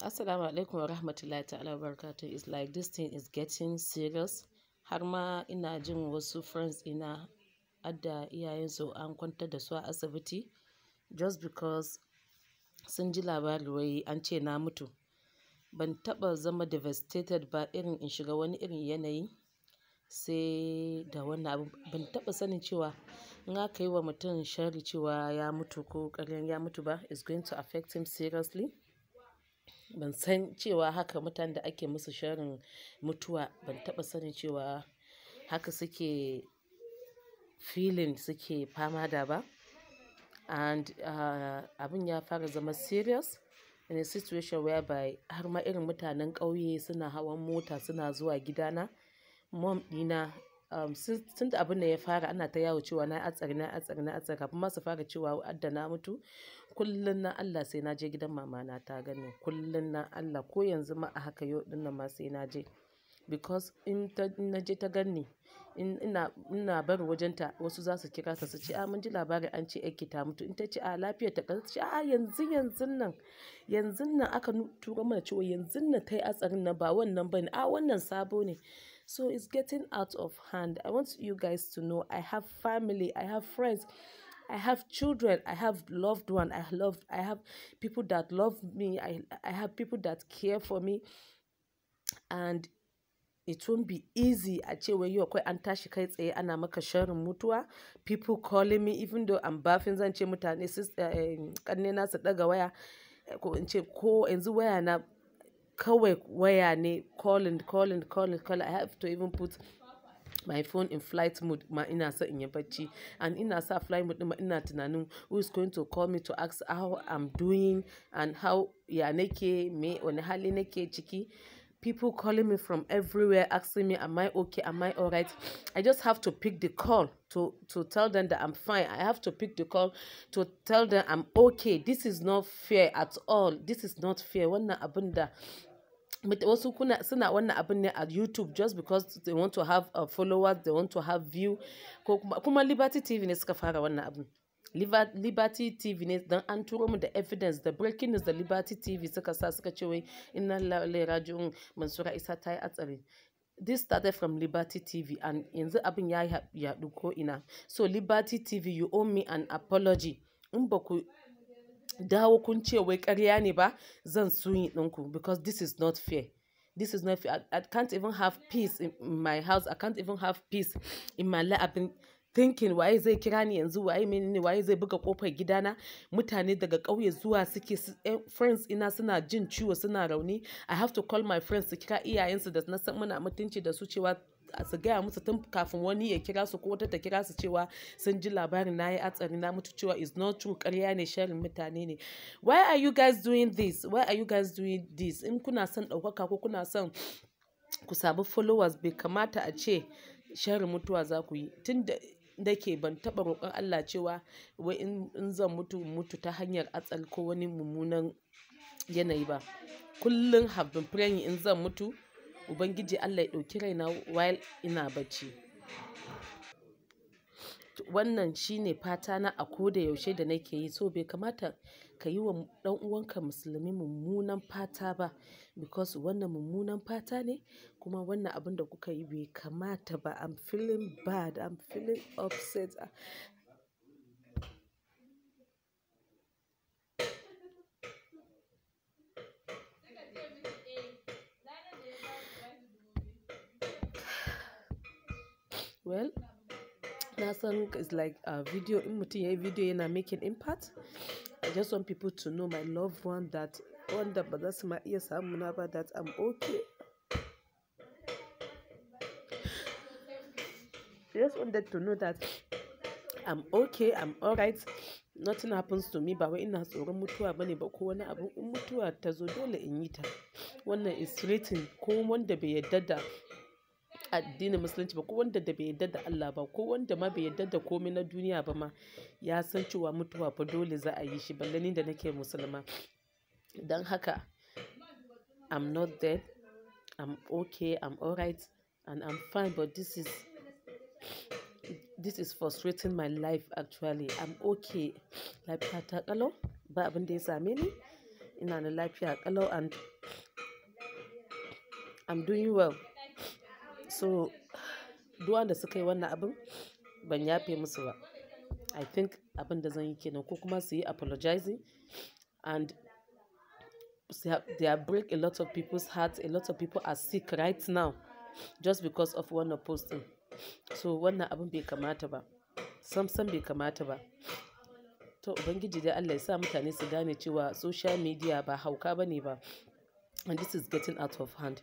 Assalamu alaikum wa rahmatullahi ta'ala wa barakatuh. It's like this thing is getting serious. Har ma ina jin wasu friends ina adda iyayensu an kwantar da su a asibiti just because sun ji labari wai an ce na mutu. Ban taɓa zama devastated ba irin in shiga wani irin yanayi sai da wannan abu. Ban taɓa sanin cewa in aka yi wa mutum sharri cewa ya mutu ko ƙaryan ya mutu ba, it's going to affect him seriously. Ban san cewa haka mutanen da ake musu sharrin mutuwa, ban taɓa sanin cewa haka suke feeling, suke fama da ba. And abin ya fara zama serious in a situation whereby har ma irin mutanen ƙauye suna hawan mota suna zuwa gidana. Mom ɗina tun da abin da ya fara ana ta yawo cewa na hatsari kafin ma su fara cewa adda na mutu. Kullum na Allah sai na je gidan mama na ta gani. Kullum na Allah ko yanzu ma a haka yau ɗin nan ma sai na je. Because in na je ta ganni ina barin wajenta wasu za su kira ta su ce mun ji labari an ce yarki ta mutu. In ta ce lafiyar ta ƙasa, ta ce yanzu nan aka turo mana cewa yanzu nan ta yi hatsarin nan ba wannan bane, wannan sabo ne. So it's getting out of hand. I want you guys to know I have family, I have friends, I have children, I have loved ones, I have people that love me, I have people that care for me, and it won't be easy a ce wai yau akwai an tashi kai tsaye ana maka sharrin mutuwa. People calling me even though I'm baffin zan ce mutane ƙannena su ɗaga waya ko in ce ko yanzu waya na kawai waya ne calling. I have to even put my phone in flight mode ma ina sa in yi bacci, and ina sa flight mode ma ina tunanin who is going to call me to ask how I'm doing and how ya nake wani hali nake ciki. People calling me from everywhere asking me am I okay, am I alright. I just have to pick the call to tell them that I'm fine. I have to pick the call to tell them I'm okay. This is not fair at all. This is not fair. Wannan abin da wasu suna wannan abin ne a YouTube just because they want to have followers, they want to have view. Kuma Liberty TV ne suka fara wannan abin. Liberty TV ne don an turo mu da evidence, the breaking news da Liberty TV suka ce wai inna lillahi raji'un Mansura Isa ta yi hatsari. This started from Liberty TV and yanzu abin ya yaɗu ko ina. So Liberty TV, you owe me an apology. In ba ku dawo kun ce wai ƙarya ne ba, zan suyi ɗinku because this is not fair. This is not fair. I can't even have peace in my house. I can't even have peace in my life. I've been thinking waye zai kira ni yanzu, waye zai buga kofar gidana. Mutane daga ƙauye zuwa suke friends ina suna jin ciwo suna rauni. I have to call my friends su kira iyayensu da na san muna mutunci da su cewa su gaya musu tun kafin wani ya kira su ko wata ta kira su cewa sun ji labarin na yi hatsari na mutu, cewa is not true, ƙarya ne, sharrin mutane ne. Why are you guys doing this? Why are you guys doing this? In kuna son ɗaukaka ko kuna son ku samu followers, bai kamata a ce sharrin mutuwa za ku yi. Tun da ke ban taɓa roƙon Allah cewa wai in zan mutu ta hanyar hatsari ko wani mummunan yanayi ba. Kullum have been praying in zan mutu Ubangiji Allah ya ɗauki raina while ina bacci. Wannan shine fata na a koda yaushe da nake yi. So bai kamata ka yi wa ɗan uwanka musulmi mummunan fata ba because wannan mummunan fata ne kuma wannan abin da kuka yi bai kamata ba. I'm feeling bad. I'm feeling upset. Well, na san it's like a video, in mutum yayi video yana making impact. I just want people to know, my loved one, that wanda ba za su ma iya samu na ba, that I'm okay. I just wanted to know that I'm okay, I'm alright. Nothing happens to me. Ba wai ina tsoron mutuwa bane ba ko wani abu. In mutuwa ta zo dole in yi ta. Wannan is written. Ko wanda bai yarda da addinin musulunci ba, ko wanda bai yarda da Allah ba, ko wanda ma bai yarda da komai na duniya ba ma, ya san cewa mutuwa fa dole za a yi shi. Balle ni da nake musulma. Don haka I'm not dead. I'm okay, I'm alright, and I'm fine, but this is frustrating my life actually. I'm okay. Lafiya ta ƙalau, ba abin da ya same ni. ina na lafiya kalau, and I'm doing well. So duk wanda suka yi wannan abin ban yafe musu ba. I think abin da zan yi kenan, ko kuma su yi apologizing, and they are break a lot of people's hearts. A lot of people are sick right now just because of wannan posting. So wannan abin bai kamata ba, sam bai kamata ba. To ubangiji dai Allah ya sa mutane su gane cewa social media ba hauka bane ba, and this is getting out of hand.